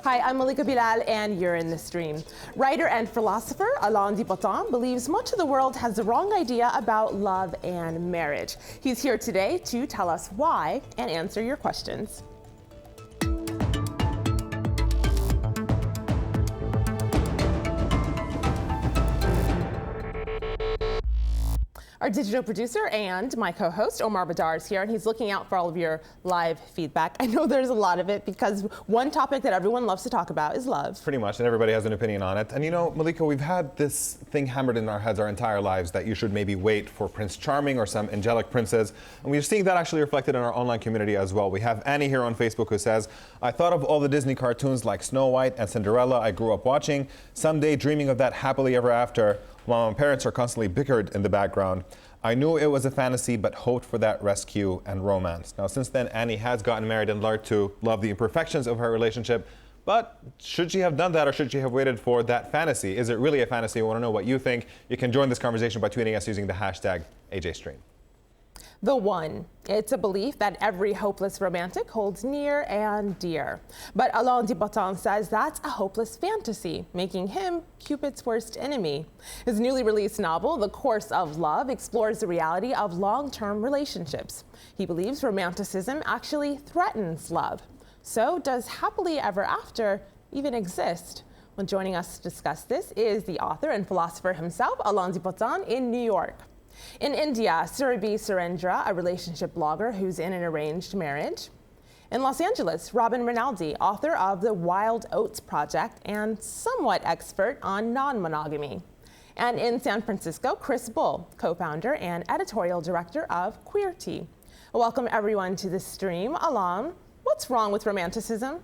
Hi, I'm Malika Bilal, and you're in the stream. Writer and philosopher Alain de Botton believes much of the world has the wrong idea about love and marriage. He's here today to tell us why and answer your questions. Our digital producer and my co-host, Omar Badar, is here, and he's looking out for all of your live feedback. I know there's a lot of it because one topic that everyone loves to talk about is love. Pretty much, and everybody has an opinion on it. And you know, Malika, we've had this thing hammered in our heads our entire lives that you should maybe wait for Prince Charming or some angelic princess. And we're seeing that actually reflected in our online community as well. We have Annie here on Facebook who says, I thought of all the Disney cartoons like Snow White and Cinderella I grew up watching, someday dreaming of that happily ever after, while my parents are constantly bickered in the background. I knew it was a fantasy, but hoped for that rescue and romance. Now, since then, Annie has gotten married and learned to love the imperfections of her relationship. But should she have done that, or should she have waited for that fantasy? Is it really a fantasy? We want to know what you think. You can join this conversation by tweeting us using the hashtag AJStream. The one. It's a belief that every hopeless romantic holds near and dear. But Alain de Botton says that's a hopeless fantasy, making him Cupid's worst enemy. His newly released novel, The Course of Love, explores the reality of long-term relationships. He believes romanticism actually threatens love. So does happily ever after even exist? Well, joining us to discuss this is the author and philosopher himself, Alain de Botton, in New York. In India, Surabhi Surendra, a relationship blogger who's in an arranged marriage. In Los Angeles, Robin Rinaldi, author of The Wild Oats Project and somewhat expert on non-monogamy. And in San Francisco, Chris Bull, co-founder and editorial director of Queerty. Welcome everyone to the stream. Alain, what's wrong with romanticism?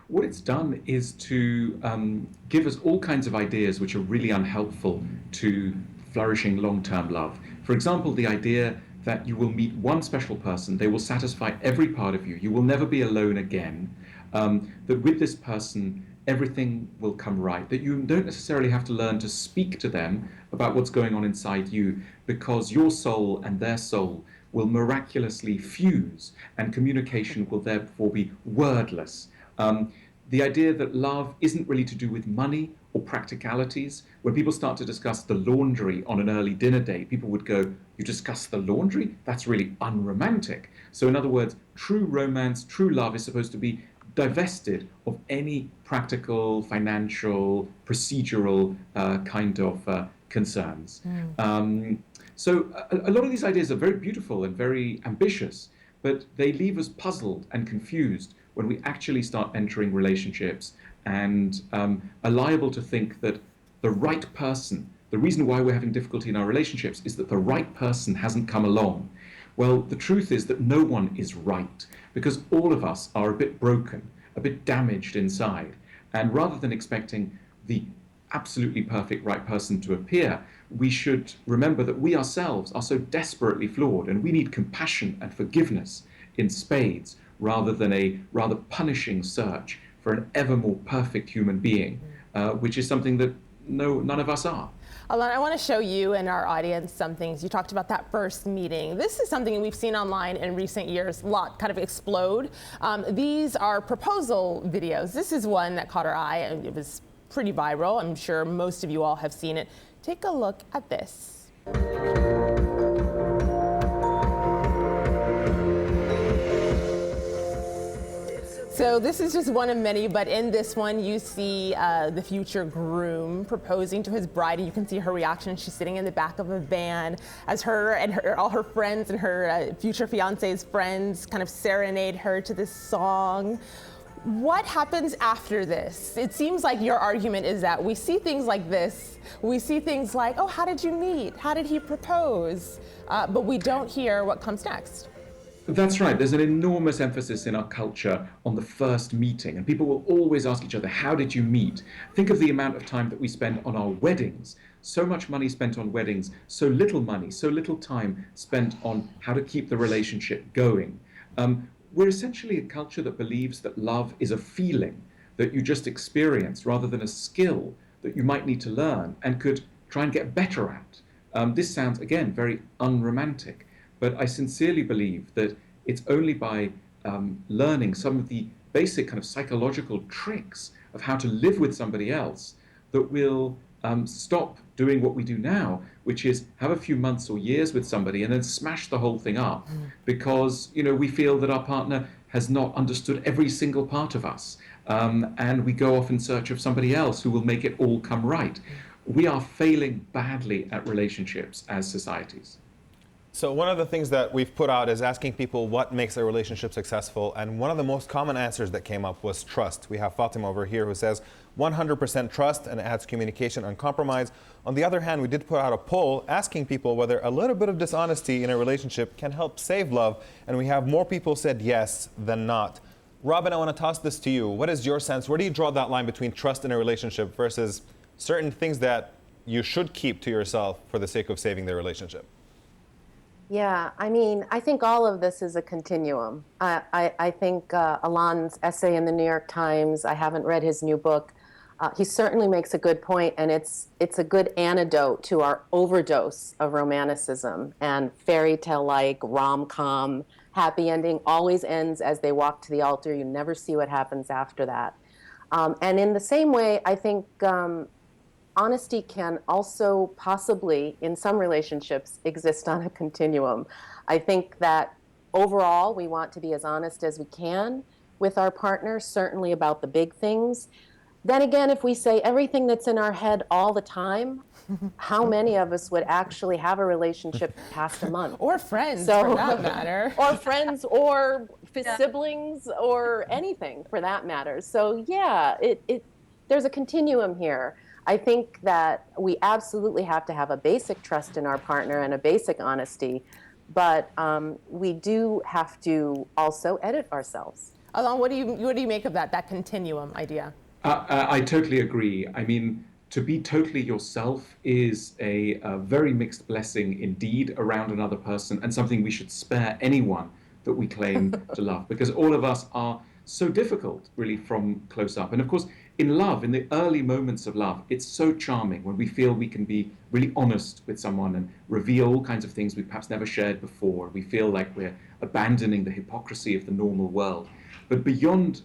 What it's done is to give us all kinds of ideas which are really unhelpful to flourishing long-term love. For example, the idea that you will meet one special person, they will satisfy every part of you, you will never be alone again, that with this person everything will come right, that you don't necessarily have to learn to speak to them about what's going on inside you, because your soul and their soul will miraculously fuse and communication will therefore be wordless. The idea that love isn't really to do with money or practicalities. When people start to discuss the laundry on an early dinner date, people would go, you discuss the laundry? That's really unromantic. So in other words, true romance, true love is supposed to be divested of any practical, financial, procedural kind of concerns. So a lot of these ideas are very beautiful and very ambitious, but they leave us puzzled and confused when we actually start entering relationships and are liable to think that the right person, the reason why we're having difficulty in our relationships is that the right person hasn't come along. Well, the truth is that no one is right, because all of us are a bit broken, a bit damaged inside. And rather than expecting the absolutely perfect right person to appear, we should remember that we ourselves are so desperately flawed and we need compassion and forgiveness in spades, rather than a rather punishing search for an ever more perfect human being, which is something that none of us are. Alain, I want to show you and our audience some things. You talked about that first meeting. This is something we've seen online in recent years, a lot kind of explode. These are proposal videos. This is one that caught our eye, and it was pretty viral. I'm sure most of you all have seen it. Take a look at this. So this is just one of many, but in this one you see the future groom proposing to his bride, and you can see her reaction. She's sitting in the back of a van as her and all her friends and her future fiance's friends kind of serenade her to this song. What happens after this? It seems like your argument is that we see things like this. We see things like, oh, how did you meet? How did he propose? But we don't hear what comes next. That's right. There's an enormous emphasis in our culture on the first meeting, and people will always ask each other, how did you meet? Think of the amount of time that we spend on our weddings. So much money spent on weddings, so little money, so little time spent on how to keep the relationship going. We're essentially a culture that believes that love is a feeling that you just experience rather than a skill that you might need to learn and could try and get better at. This sounds, again, very unromantic. But I sincerely believe that it's only by learning some of the basic kind of psychological tricks of how to live with somebody else that will stop doing what we do now, which is have a few months or years with somebody and then smash the whole thing up because, you know, we feel that our partner has not understood every single part of us. And we go off in search of somebody else who will make it all come right. We are failing badly at relationships as societies. So one of the things that we've put out is asking people what makes a relationship successful, and one of the most common answers that came up was trust. We have Fatima over here who says 100% trust and adds communication and compromise. On the other hand, we did put out a poll asking people whether a little bit of dishonesty in a relationship can help save love, and we have more people said yes than not. Robin, I want to toss this to you. What is your sense? Where do you draw that line between trust in a relationship versus certain things that you should keep to yourself for the sake of saving the relationship? Yeah, I mean, I think all of this is a continuum. I think Alain's essay in the New York Times, I haven't read his new book, he certainly makes a good point, and it's a good antidote to our overdose of romanticism and fairy tale-like, rom-com, happy ending, always ends as they walk to the altar. You never see what happens after that. And in the same way, I think honesty can also possibly, in some relationships, exist on a continuum. I think that overall, we want to be as honest as we can with our partner, certainly about the big things. Then again, if we say everything that's in our head all the time, how many of us would actually have a relationship past a month? Or friends, for that matter. Or friends, or siblings, or anything for that matter. So yeah, there's a continuum here. I think that we absolutely have to have a basic trust in our partner and a basic honesty, but we do have to also edit ourselves. Alain, what do you make of that continuum idea? I totally agree. I mean, to be totally yourself is a very mixed blessing indeed around another person, and something we should spare anyone that we claim to love, because all of us are so difficult really from close up. And of course, in love, in the early moments of love, it's so charming when we feel we can be really honest with someone and reveal all kinds of things we've perhaps never shared before. We feel like we're abandoning the hypocrisy of the normal world. But beyond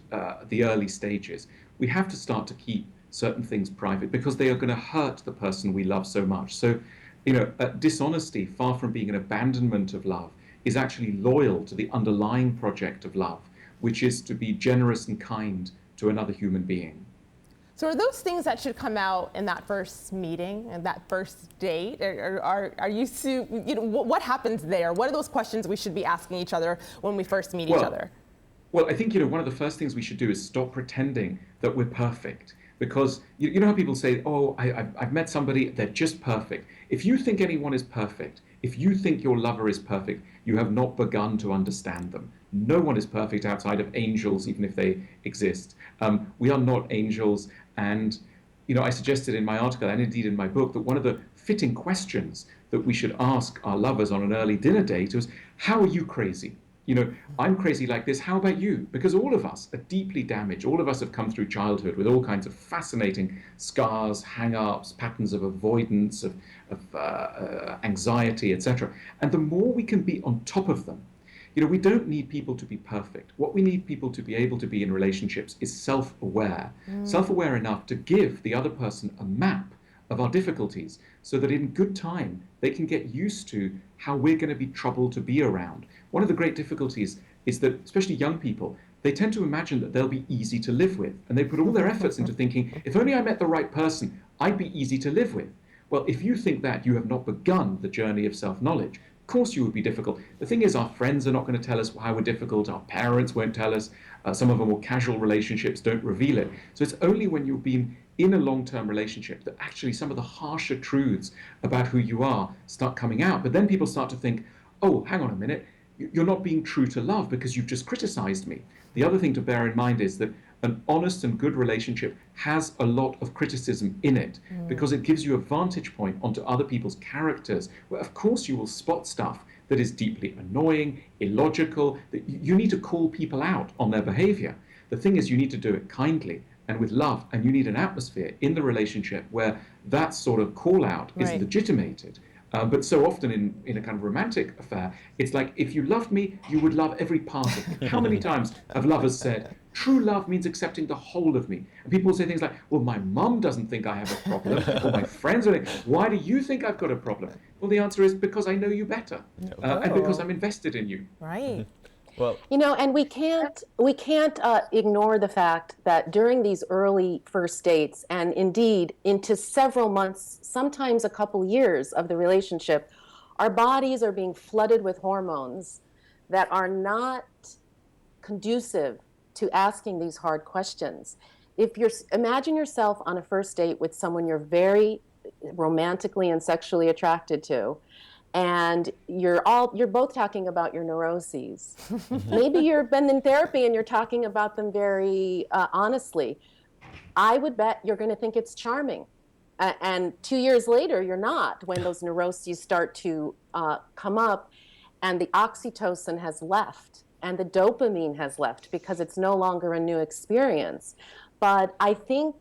the early stages, we have to start to keep certain things private because they are going to hurt the person we love so much. So, you know, dishonesty, far from being an abandonment of love, is actually loyal to the underlying project of love, which is to be generous and kind to another human being. So are those things that should come out in that first meeting and that first date? Or are you know, what happens there? What are those questions we should be asking each other when we first meet each other? Well, I think, you know, one of the first things we should do is stop pretending that we're perfect. Because you know how people say, oh, I've met somebody, they're just perfect. If you think anyone is perfect, if you think your lover is perfect, you have not begun to understand them. No one is perfect outside of angels, even if they exist. We are not angels. And, you know, I suggested in my article and indeed in my book that one of the fitting questions that we should ask our lovers on an early dinner date was, how are you crazy? You know, I'm crazy like this, how about you? Because all of us are deeply damaged. All of us have come through childhood with all kinds of fascinating scars, hang-ups, patterns of avoidance, of anxiety, etc. And the more we can be on top of them, you know, we don't need people to be perfect. What we need people to be able to be in relationships is self-aware. Self-aware enough to give the other person a map of our difficulties so that in good time they can get used to how we're going to be trouble to be around. One of the great difficulties is that, especially young people, they tend to imagine that they'll be easy to live with, and they put all their efforts into thinking, if only I met the right person, I'd be easy to live with. Well, if you think that, you have not begun the journey of self-knowledge. Of course you would be difficult. The thing is, our friends are not going to tell us how we're difficult, our parents won't tell us, some of our more casual relationships don't reveal it. So it's only when you've been in a long-term relationship that actually some of the harsher truths about who you are start coming out. But then people start to think, oh, hang on a minute, you're not being true to love because you've just criticized me. The other thing to bear in mind is that an honest and good relationship has a lot of criticism in it because it gives you a vantage point onto other people's characters, where of course you will spot stuff that is deeply annoying, illogical, that you need to call people out on their behavior. The thing is, you need to do it kindly and with love, and you need an atmosphere in the relationship where that sort of call out is legitimated. But so often in a kind of romantic affair, it's like, if you loved me, you would love every part of me. How many times have lovers said, true love means accepting the whole of me? And people say things like, well, my mum doesn't think I have a problem, or my friends are like, why do you think I've got a problem? Well, the answer is because I know you better, and because I'm invested in you. Right. Well, You know, and we can't ignore the fact that during these early first dates, and indeed into several months, sometimes a couple years of the relationship, our bodies are being flooded with hormones that are not conducive to asking these hard questions. If you're imagine yourself on a first date with someone you're very romantically and sexually attracted to, and you're both talking about your neuroses. Maybe you've been in therapy and you're talking about them very honestly. I would bet you're going to think it's charming. And 2 years later, you're not, when those neuroses start to come up and the oxytocin has left and the dopamine has left because it's no longer a new experience. But I think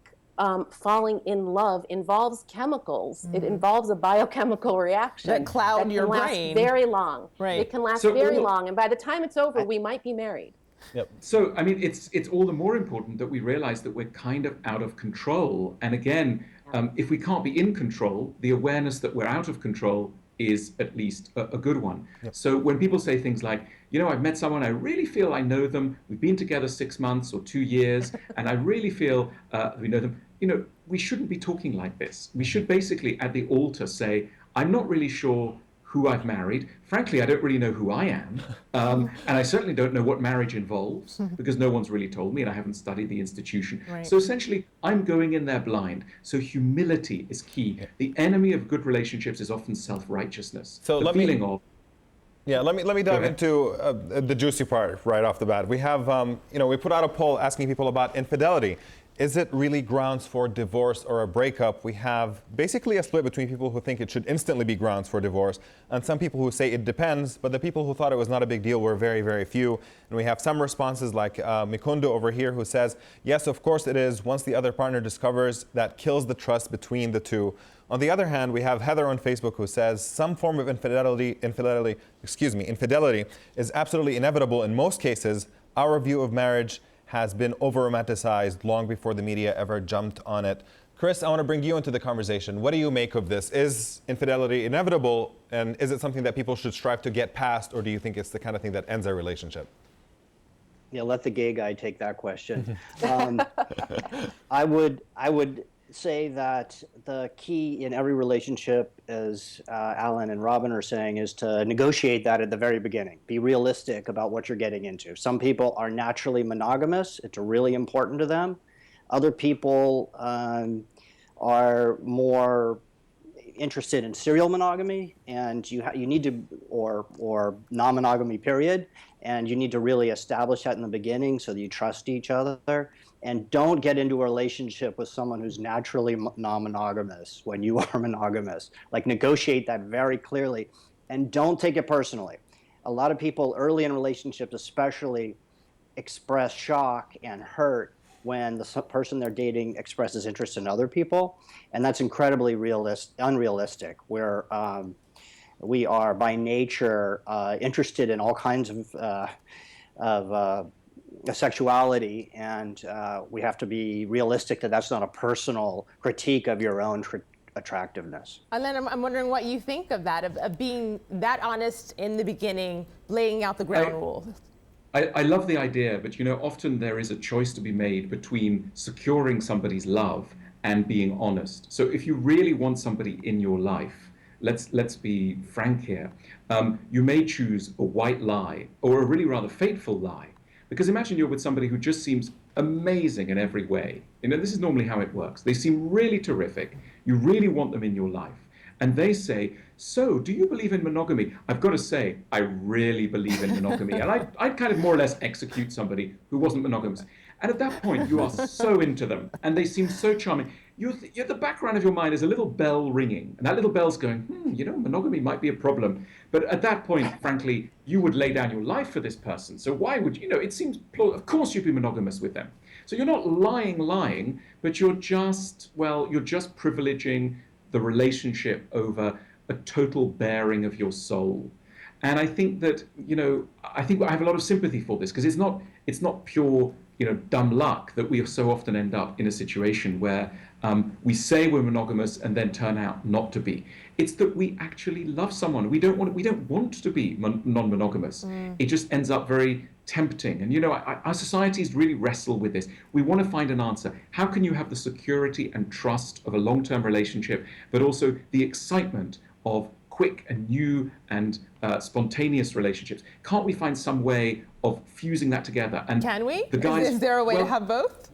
falling in love involves chemicals. It involves a biochemical reaction that cloud your last brain very long. Right. It can last very long, and by the time it's over, we might be married. yep. So, I mean, it's all the more important that we realize that we're kind of out of control. And again, if we can't be in control, the awareness that we're out of control is at least a good one. Yep. So when people say things like, you know, I've met someone, I really feel I know them, we've been together 6 months or 2 years, and I really feel we know them, you know, we shouldn't be talking like this. We should basically at the altar say, I'm not really sure who I've married. Frankly, I don't really know who I am. And I certainly don't know what marriage involves because no one's really told me and I haven't studied the institution. Right. So essentially, I'm going in there blind. So humility is key. The enemy of good relationships is often self-righteousness. So the let feeling me- of, Yeah, let me dive into the juicy part right off the bat. We have, you know, we put out a poll asking people about infidelity. Is it really grounds for divorce or a breakup? We have basically a split between people who think it should instantly be grounds for divorce and some people who say it depends, but the people who thought it was not a big deal were very, very few. And we have some responses like Mikundo over here who says, yes, of course it is. Once the other partner discovers, that kills the trust between the two. On the other hand, we have Heather on Facebook who says some form of infidelity is absolutely inevitable in most cases. Our view of marriage has been over-romanticized long before the media ever jumped on it. Chris, I want to bring you into the conversation. What do you make of this? Is infidelity inevitable, and is it something that people should strive to get past, or do you think it's the kind of thing that ends a relationship? Yeah, let the gay guy take that question. I would say that the key in every relationship, as Alan and Robin are saying, is to negotiate that at the very beginning. Be realistic about what you're getting into. Some people are naturally monogamous. It's really important to them. Other people are more interested in serial monogamy, and you need to, or non-monogamy period, and you need to really establish that in the beginning so that you trust each other. And don't get into a relationship with someone who's naturally non-monogamous when you are monogamous. Like, negotiate that very clearly, and don't take it personally. A lot of people early in relationships especially express shock and hurt when the person they're dating expresses interest in other people, and that's incredibly unrealistic. We are by nature interested in all kinds of sexuality, and we have to be realistic that that's not a personal critique of your own attractiveness. And then I'm wondering what you think of that, of being that honest in the beginning, laying out the ground rules. I love the idea, but you know, often there is a choice to be made between securing somebody's love and being honest. So if you really want somebody in your life, let's be frank here, you may choose a white lie or a really rather fateful lie. Because imagine you're with somebody who just seems amazing in every way. You know, this is normally how it works. They seem really terrific. You really want them in your life. And they say, so do you believe in monogamy? I've got to say, I really believe in monogamy. And I'd kind of more or less execute somebody who wasn't monogamous. And at that point, you are so into them. And they seem so charming. The background of your mind is a little bell ringing. And that little bell's going, you know, monogamy might be a problem. But at that point, frankly, you would lay down your life for this person. So why would you know, it seems, of course you'd be monogamous with them. So you're not lying, but you're just privileging the relationship over a total bearing of your soul. And I think that, I think I have a lot of sympathy for this, because it's not pure, dumb luck that we so often end up in a situation where we say we're monogamous and then turn out not to be. It's that we actually love someone. We don't want to be non-monogamous. It just ends up very tempting. And our societies really wrestle with this. We want to find an answer. How can you have the security and trust of a long-term relationship, but also the excitement of quick and new and spontaneous relationships? Can't we find some way of fusing that together? And can we? The guys, is there a way to have both?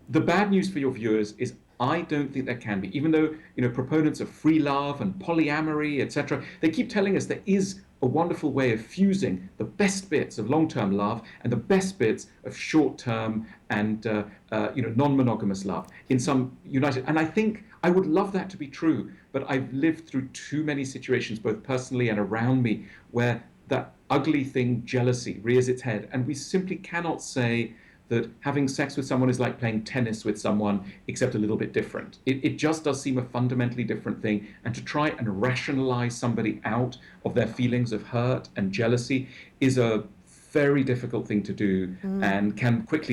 The bad news for your viewers is I don't think there can be. Even though proponents of free love and polyamory, etc., they keep telling us there is a wonderful way of fusing the best bits of long-term love and the best bits of short-term and non-monogamous love in some united. And I think I would love that to be true, but I've lived through too many situations, both personally and around me, where that ugly thing, jealousy, rears its head, and we simply cannot say that having sex with someone is like playing tennis with someone, except a little bit different. It just does seem a fundamentally different thing. And to try and rationalize somebody out of their feelings of hurt and jealousy is a very difficult thing to do, and can quite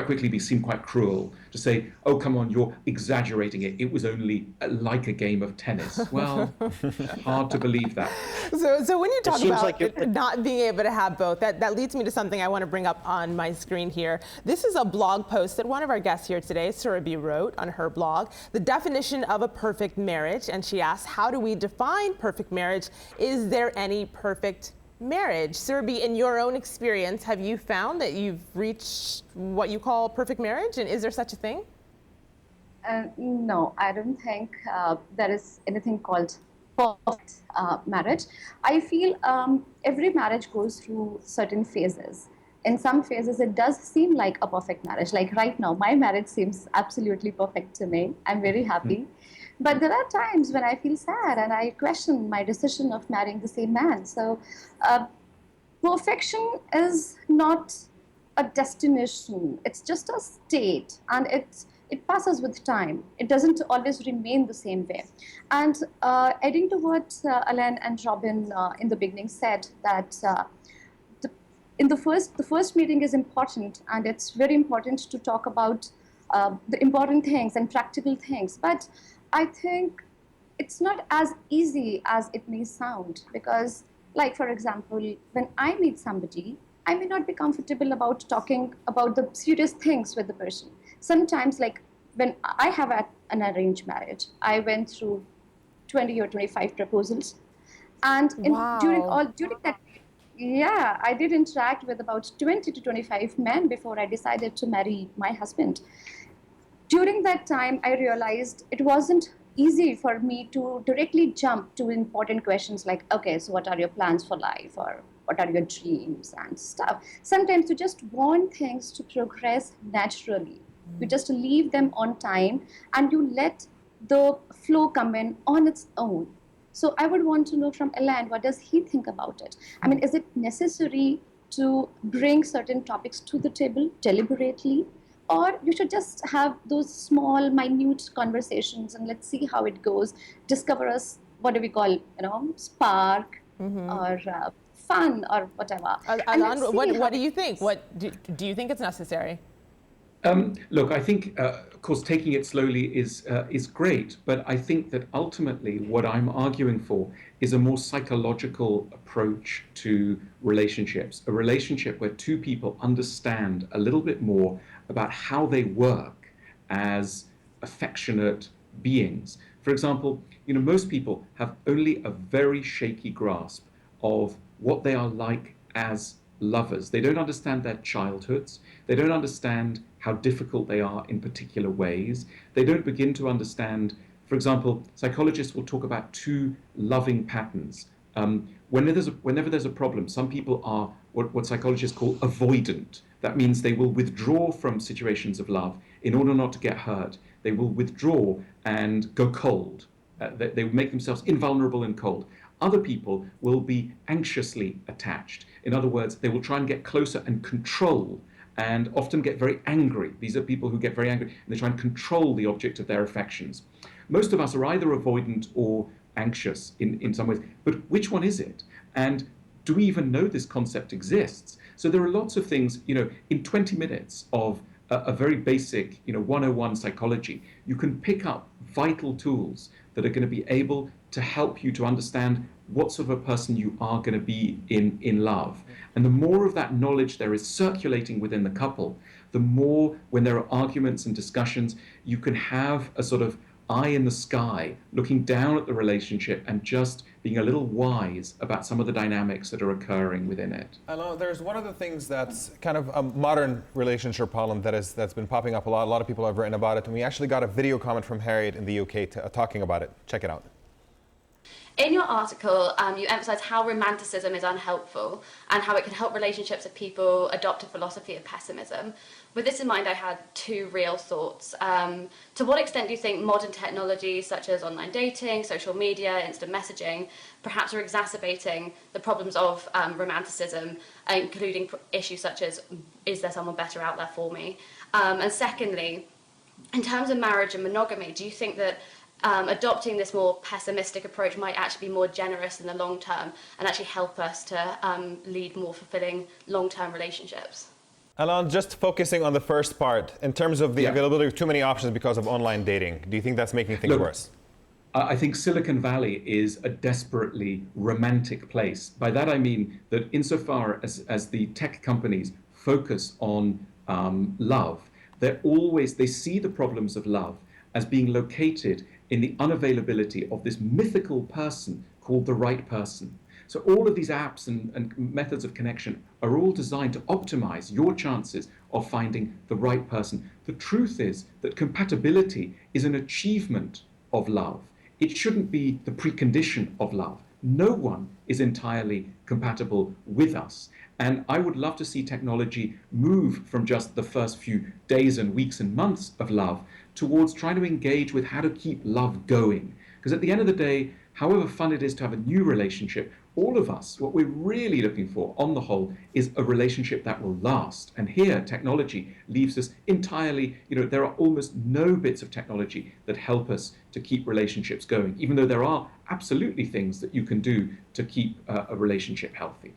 quickly be seen quite cruel. To say, oh, come on, you're exaggerating it. It was only like a game of tennis. Well, hard to believe that. So when you talk about like not being able to have both, that leads me to something I want to bring up on my screen here. This is a blog post that one of our guests here today, Surabhi, wrote on her blog, the definition of a perfect marriage. And she asked, how do we define perfect marriage? Is there any perfect marriage? Surabhi, in your own experience, have you found that you've reached what you call perfect marriage? And is there such a thing? No, I don't think there is anything called perfect marriage. I feel every marriage goes through certain phases. In some phases, it does seem like a perfect marriage. Like right now, my marriage seems absolutely perfect to me. I'm very happy. But there are times when I feel sad and I question my decision of marrying the same man. So perfection is not a destination. It's just a state, and it passes with time. It doesn't always remain the same way. And adding to what Alain and Robin in the beginning said, that the first meeting is important, and it's very important to talk about the important things and practical things. But I think it's not as easy as it may sound, because, like, for example, when I meet somebody, I may not be comfortable about talking about the serious things with the person. Sometimes, like when I have an arranged marriage, I went through 20 or 25 proposals. And during that, yeah, I did interact with about 20 to 25 men before I decided to marry my husband. During that time, I realized it wasn't easy for me to directly jump to important questions like, okay, so what are your plans for life, or what are your dreams and stuff. Sometimes you just want things to progress naturally. You just leave them on time and you let the flow come in on its own. So I would want to know from Alain, what does he think about it? I mean, is it necessary to bring certain topics to the table deliberately? Or you should just have those small, minute conversations and let's see how it goes. Discover us, what do we call, spark or fun or whatever. Alain, what do you think? Do you think it's necessary? Look, I think, of course, taking it slowly is great, but I think that ultimately what I'm arguing for is a more psychological approach to relationships, a relationship where two people understand a little bit more about how they work as affectionate beings. For example, most people have only a very shaky grasp of what they are like as lovers. They don't understand their childhoods. They don't understand how difficult they are in particular ways. They don't begin to understand, for example, psychologists will talk about two loving patterns. Whenever there's a problem, some people are what psychologists call avoidant. That means they will withdraw from situations of love in order not to get hurt. They will withdraw and go cold. They make themselves invulnerable and cold. Other people will be anxiously attached. In other words, they will try and get closer and control, and often get very angry. These are people who get very angry, and they try and control the object of their affections. Most of us are either avoidant or anxious in some ways. But which one is it? And do we even know this concept exists? So there are lots of things, in 20 minutes of a very basic, 101 psychology, you can pick up vital tools that are going to be able to help you to understand what sort of a person you are going to be in love. And the more of that knowledge there is circulating within the couple, the more, when there are arguments and discussions, you can have a sort of eye in the sky, looking down at the relationship and just being a little wise about some of the dynamics that are occurring within it. Alain, there's one of the things that's kind of a modern relationship problem that's been popping up a lot. A lot of people have written about it, and we actually got a video comment from Harriet in the UK talking about it. Check it out. In your article, you emphasize how romanticism is unhelpful and how it can help relationships if people adopt a philosophy of pessimism. With this in mind, I had two real thoughts. To what extent do you think modern technologies such as online dating, social media, instant messaging, perhaps are exacerbating the problems of romanticism, including issues such as, is there someone better out there for me? And secondly, in terms of marriage and monogamy, do you think that adopting this more pessimistic approach might actually be more generous in the long term and actually help us to lead more fulfilling long-term relationships? Alain, just focusing on the first part, in terms of the availability of too many options because of online dating, do you think that's making things worse? I think Silicon Valley is a desperately romantic place. By that I mean that insofar as the tech companies focus on love, they see the problems of love as being located in the unavailability of this mythical person called the right person. So all of these apps and methods of connection are all designed to optimize your chances of finding the right person. The truth is that compatibility is an achievement of love. It shouldn't be the precondition of love. No one is entirely compatible with us. And I would love to see technology move from just the first few days and weeks and months of love towards trying to engage with how to keep love going. Because at the end of the day, however fun it is to have a new relationship, all of us, what we're really looking for, on the whole, is a relationship that will last. And here, technology leaves us entirely, there are almost no bits of technology that help us to keep relationships going, even though there are absolutely things that you can do to keep a relationship healthy.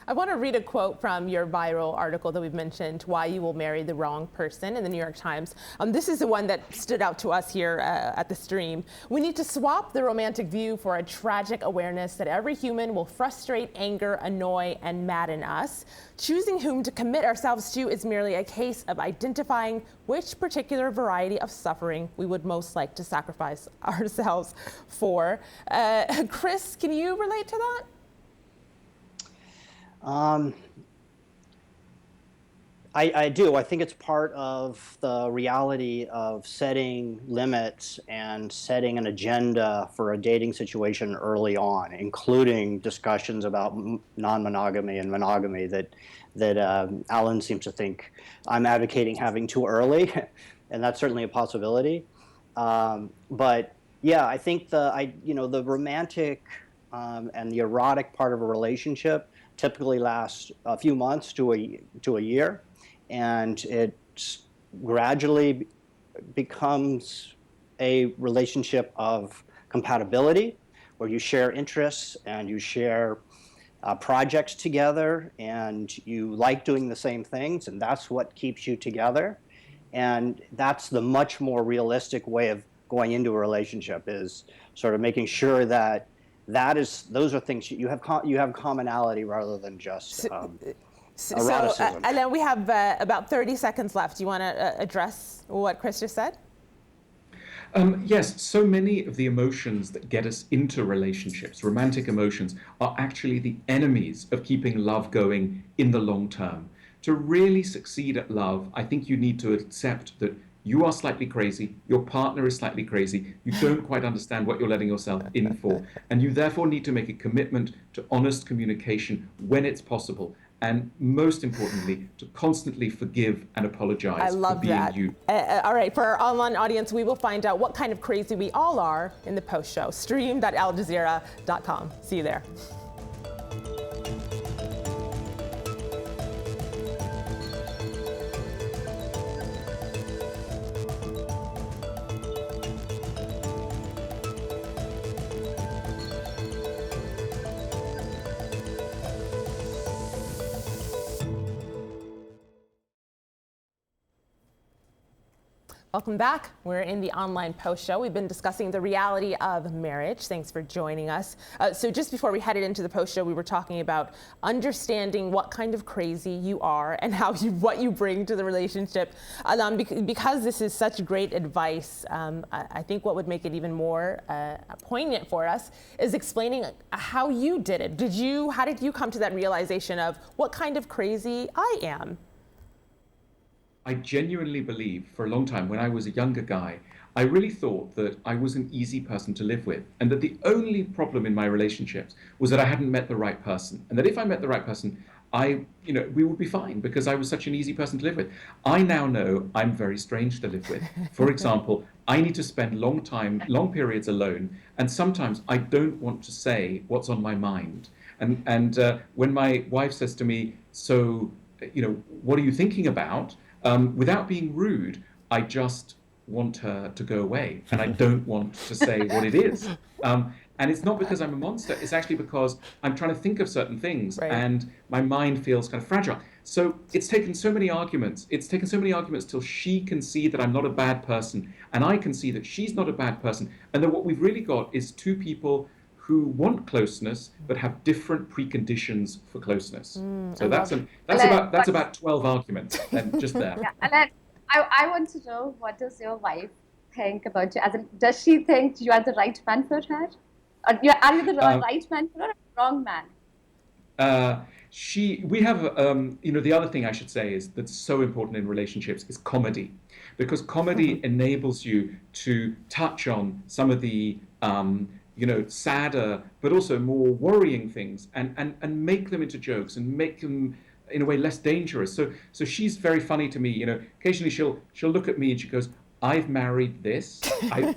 I want to read a quote from your viral article that we've mentioned, Why You Will Marry the Wrong Person, in the New York Times. This is the one that stood out to us here at the stream. We need to swap the romantic view for a tragic awareness that every human will frustrate, anger, annoy, and madden us. Choosing whom to commit ourselves to is merely a case of identifying which particular variety of suffering we would most like to sacrifice ourselves for. Chris, can you relate to that? I do. I think it's part of the reality of setting limits and setting an agenda for a dating situation early on, including discussions about non-monogamy and monogamy that Alan seems to think I'm advocating having too early, and that's certainly a possibility. But yeah, I think the romantic and the erotic part of a relationship typically lasts a few months to a year, and it gradually becomes a relationship of compatibility where you share interests and you share projects together and you like doing the same things, and that's what keeps you together. And that's the much more realistic way of going into a relationship, is sort of making sure that those are things you have commonality rather than just eroticism. Alain, we have about 30 seconds left. Do you want to address what Chris just said? Yes, so many of the emotions that get us into relationships, romantic emotions, are actually the enemies of keeping love going in the long term. To really succeed at love, I think you need to accept that you are slightly crazy, your partner is slightly crazy, you don't quite understand what you're letting yourself in for, and you therefore need to make a commitment to honest communication when it's possible, and most importantly, to constantly forgive and apologize for being you. All right, for our online audience, we will find out what kind of crazy we all are in the post show. Stream.aljazeera.com. See you there. Welcome back. We're in the online post show. We've been discussing the reality of marriage. Thanks for joining us. So just before we headed into the post show, we were talking about understanding what kind of crazy you are and what you bring to the relationship. Because this is such great advice, I think what would make it even more poignant for us is explaining how you did it. How did you come to that realization of what kind of crazy I am? I genuinely believe for a long time, when I was a younger guy, I really thought that I was an easy person to live with, and that the only problem in my relationships was that I hadn't met the right person, and that if I met the right person, we would be fine because I was such an easy person to live with. I now know I'm very strange to live with. For example, I need to spend long periods alone, and sometimes I don't want to say what's on my mind. And when my wife says to me, "So, what are you thinking about?" Without being rude, I just want her to go away, and I don't want to say what it is. And it's not because I'm a monster, it's actually because I'm trying to think of certain things, right, and my mind feels kind of fragile. So it's taken so many arguments. It's taken so many arguments till she can see that I'm not a bad person, and I can see that she's not a bad person. And then what we've really got is two people who want closeness but have different preconditions for closeness. So that's about 12 arguments, and just there. Yeah, and I want to know, what does your wife think about you? Does she think you are the right man for her? Or are you the right man for her or the wrong man? We have, the other thing I should say is that's so important in relationships is comedy, because comedy enables you to touch on some of the sadder, but also more worrying things, and make them into jokes and make them, in a way, less dangerous. So she's very funny to me. Occasionally she'll look at me and she goes, "I've married this.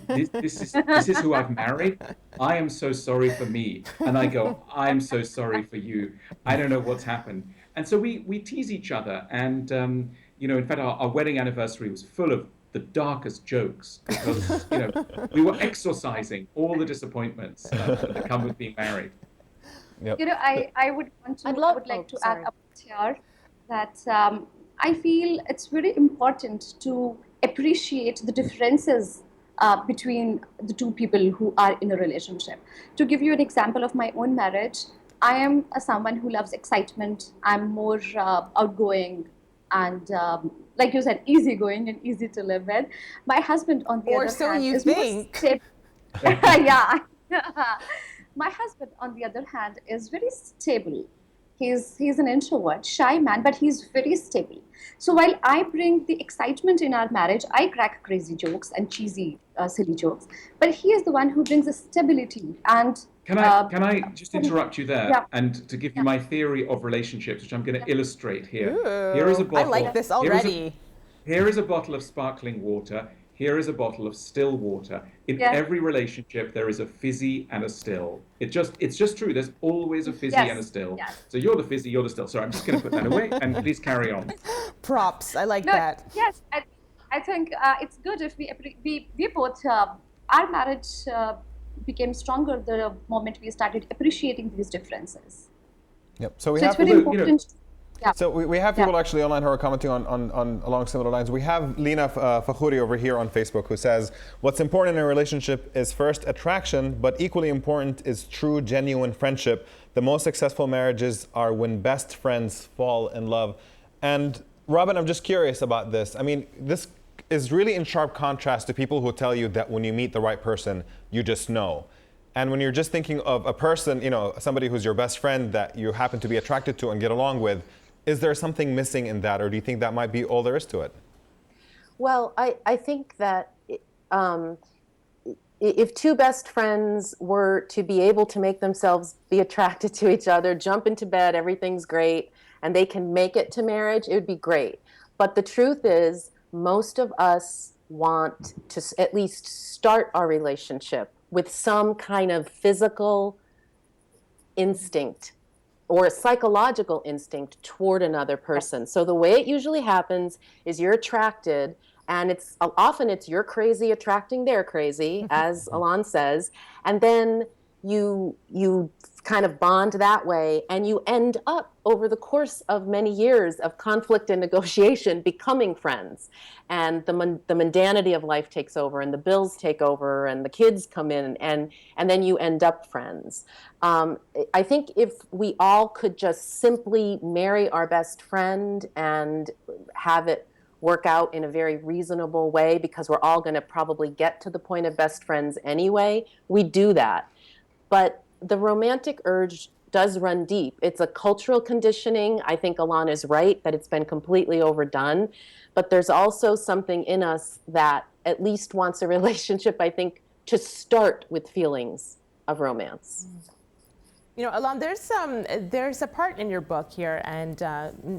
This is who I've married. I am so sorry for me." And I go, "I'm so sorry for you. I don't know what's happened." And so we tease each other. And in fact, our wedding anniversary was full of the darkest jokes, because we were exorcising all the disappointments that come with being married. Yep. I would like to add up here that I feel it's very important to appreciate the differences between the two people who are in a relationship. To give you an example of my own marriage, I am someone who loves excitement. I'm more outgoing and like you said, easygoing and easy to live with. My husband, on the other hand, is more stable. Yeah. My husband, on the other hand, is very stable. He's an introvert, shy man, but he's very stable. So while I bring the excitement in our marriage, I crack crazy jokes and cheesy, silly jokes, but he is the one who brings the stability. And Can I just interrupt you there, and to give you my theory of relationships, which I'm going to illustrate here. Ooh, here is a bottle. I like this already. Here is a bottle of sparkling water. Here is a bottle of still water. In every relationship, there is a fizzy and a still. It's just true. There's always a fizzy and a still. Yes. So you're the fizzy, you're the still. Sorry, I'm just going to put that away, and please carry on. Props. I like that. Yes, I think it's good if we both, our marriage became stronger the moment we started appreciating these differences. Yep. So it's very important. So we have people actually online who are commenting on along similar lines. We have Lina Fakhouri over here on Facebook who says, "What's important in a relationship is first attraction, but equally important is true, genuine friendship. The most successful marriages are when best friends fall in love." And Robin, I'm just curious about this. I mean, this is really in sharp contrast to people who tell you that when you meet the right person, you just know. And when you're just thinking of a person, somebody who's your best friend that you happen to be attracted to and get along with, is there something missing in that, or do you think that might be all there is to it? Well, I think that if two best friends were to be able to make themselves be attracted to each other, jump into bed, everything's great, and they can make it to marriage, it would be great. But the truth is, most of us want to at least start our relationship with some kind of physical instinct or a psychological instinct toward another person. So the way it usually happens is you're attracted, and often it's you're crazy attracting their crazy, as Alain says, and then you kind of bond that way, and you end up over the course of many years of conflict and negotiation becoming friends, and the mundanity of life takes over, and the bills take over, and the kids come in, and then you end up friends. I think if we all could just simply marry our best friend and have it work out in a very reasonable way, because we're all going to probably get to the point of best friends anyway, we do that. But the romantic urge does run deep. It's a cultural conditioning. I think Alain is right that it's been completely overdone. But there's also something in us that at least wants a relationship, I think, to start with feelings of romance. You know, Alain, there's a part in your book here, and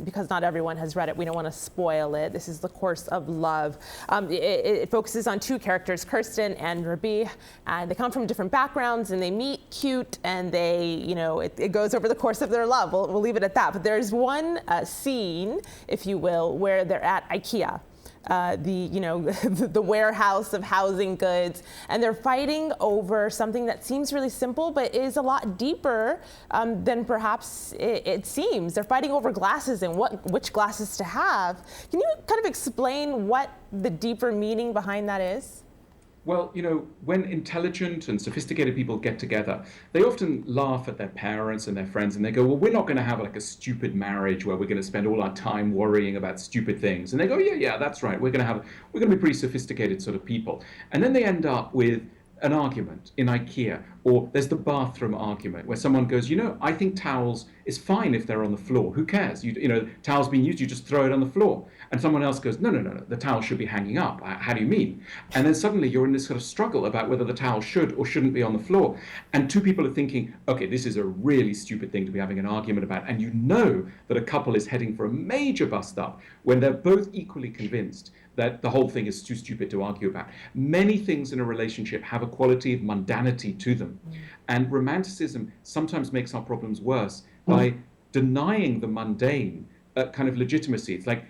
because not everyone has read it, we don't want to spoil it. This is The Course of Love. It focuses on two characters, Kirsten and Rabi, and they come from different backgrounds, and they meet cute, and they, you know, it goes over the course of their love. We'll leave it at that. But there's one scene, if you will, where they're at IKEA. The warehouse of housing goods, and they're fighting over something that seems really simple but is a lot deeper than perhaps it seems. They're fighting over glasses and which glasses to have. Can you kind of explain what the deeper meaning behind that is? Well, you know, when intelligent and sophisticated people get together, they often laugh at their parents and their friends, and they go, well, we're not going to have like a stupid marriage where we're going to spend all our time worrying about stupid things. And they go, yeah, that's right. We're going to be pretty sophisticated sort of people. And then they end up with an argument in IKEA, or there's the bathroom argument where someone goes, you know, I think towels is fine if they're on the floor. Who cares? You know, towels being used, you just throw it on the floor. And someone else goes, no, the towel should be hanging up. How do you mean? And then suddenly you're in this sort of struggle about whether the towel should or shouldn't be on the floor. And two people are thinking, okay, this is a really stupid thing to be having an argument about. And you know that a couple is heading for a major bust up when they're both equally convinced that the whole thing is too stupid to argue about. Many things in a relationship have a quality of mundanity to them. And romanticism sometimes makes our problems worse by denying the mundane kind of legitimacy. It's like,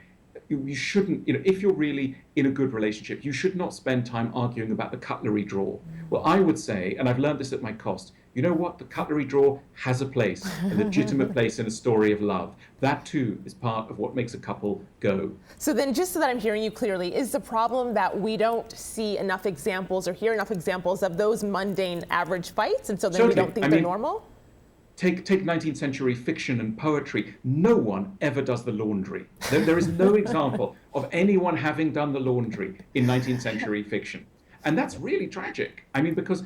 you shouldn't, you know, if you're really in a good relationship, you should not spend time arguing about the cutlery drawer. Well, I would say, and I've learned this at my cost, you know what? The cutlery drawer has a place, a legitimate place in a story of love. That too is part of what makes a couple go. So then, just so that I'm hearing you clearly, is the problem that we don't see enough examples or hear enough examples of those mundane average fights, and so then we don't think they're normal? Take 19th century fiction and poetry. No one ever does the laundry. There is no example of anyone having done the laundry in 19th century fiction. And that's really tragic. I mean, because,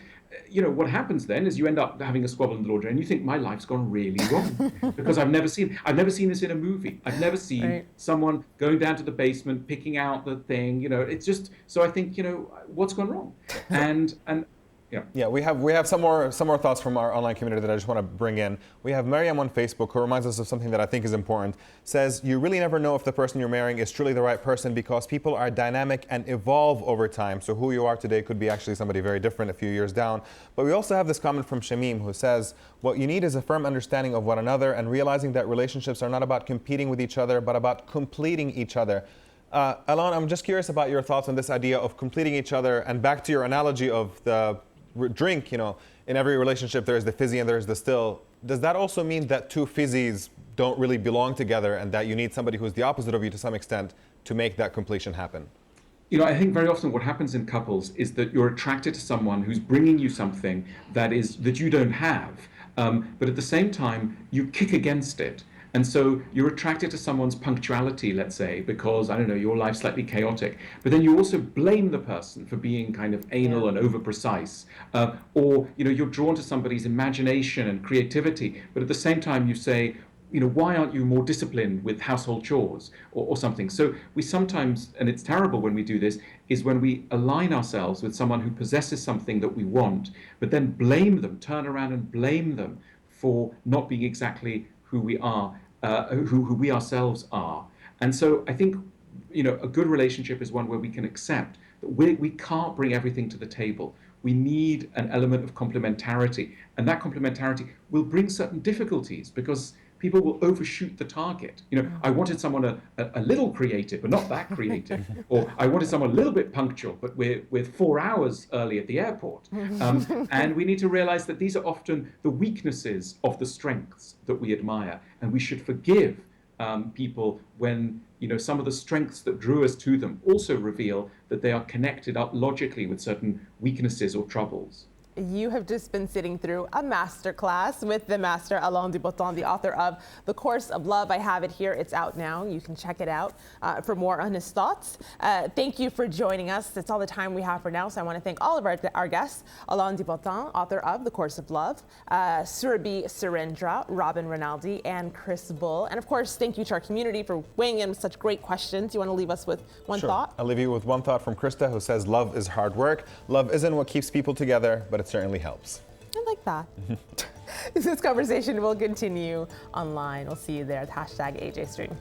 you know, what happens then is you end up having a squabble in the laundry and you think, my life's gone really wrong. Because I've never seen this in a movie. I've never seen someone going down to the basement, picking out the thing, you know, it's just, so I think, you know, what's gone wrong? And yeah, we have some more thoughts from our online community that I just want to bring in. We have Miriam on Facebook, who reminds us of something that I think is important. Says, you really never know if the person you're marrying is truly the right person because people are dynamic and evolve over time. So who you are today could be actually somebody very different a few years down. But we also have this comment from Shamim, who says, what you need is a firm understanding of one another and realizing that relationships are not about competing with each other, but about completing each other. Alain, I'm just curious about your thoughts on this idea of completing each other, and back to your analogy of the drink, you know, in every relationship there is the fizzy and there is the still. Does that also mean that two fizzies don't really belong together and that you need somebody who's the opposite of you to some extent to make that completion happen? You know, I think very often what happens in couples is that you're attracted to someone who's bringing you something that you don't have, but at the same time you kick against it. And so you're attracted to someone's punctuality, let's say, because, I don't know, your life's slightly chaotic. But then you also blame the person for being kind of anal and over-precise. Or, you know, you're drawn to somebody's imagination and creativity. But at the same time, you say, you know, why aren't you more disciplined with household chores or something? So we sometimes, and it's terrible when we do this, is when we align ourselves with someone who possesses something that we want, but then blame them, turn around and blame them for not being exactly who we are. Who we ourselves are. And so I think, you know, a good relationship is one where we can accept that we can't bring everything to the table. We need an element of complementarity, and that complementarity will bring certain difficulties because people will overshoot the target. You know, I wanted someone a little creative, but not that creative. Or I wanted someone a little bit punctual, but we're 4 hours early at the airport. And we need to realize that these are often the weaknesses of the strengths that we admire. And we should forgive people when, you know, some of the strengths that drew us to them also reveal that they are connected up logically with certain weaknesses or troubles. You have just been sitting through a masterclass with the master Alain de Botton, the author of The Course of Love. I have it here. It's out now. You can check it out for more on his thoughts. Thank you for joining us. That's all the time we have for now. So I want to thank all of our guests, Alain de Botton, author of The Course of Love, Surabhi Surendra, Robin Rinaldi, and Chris Bull. And of course, thank you to our community for weighing in such great questions. You want to leave us with one thought? I'll leave you with one thought from Krista, who says, love is hard work. Love isn't what keeps people together, but it certainly helps. I like that. This conversation will continue online. We'll see you there at #AJStream.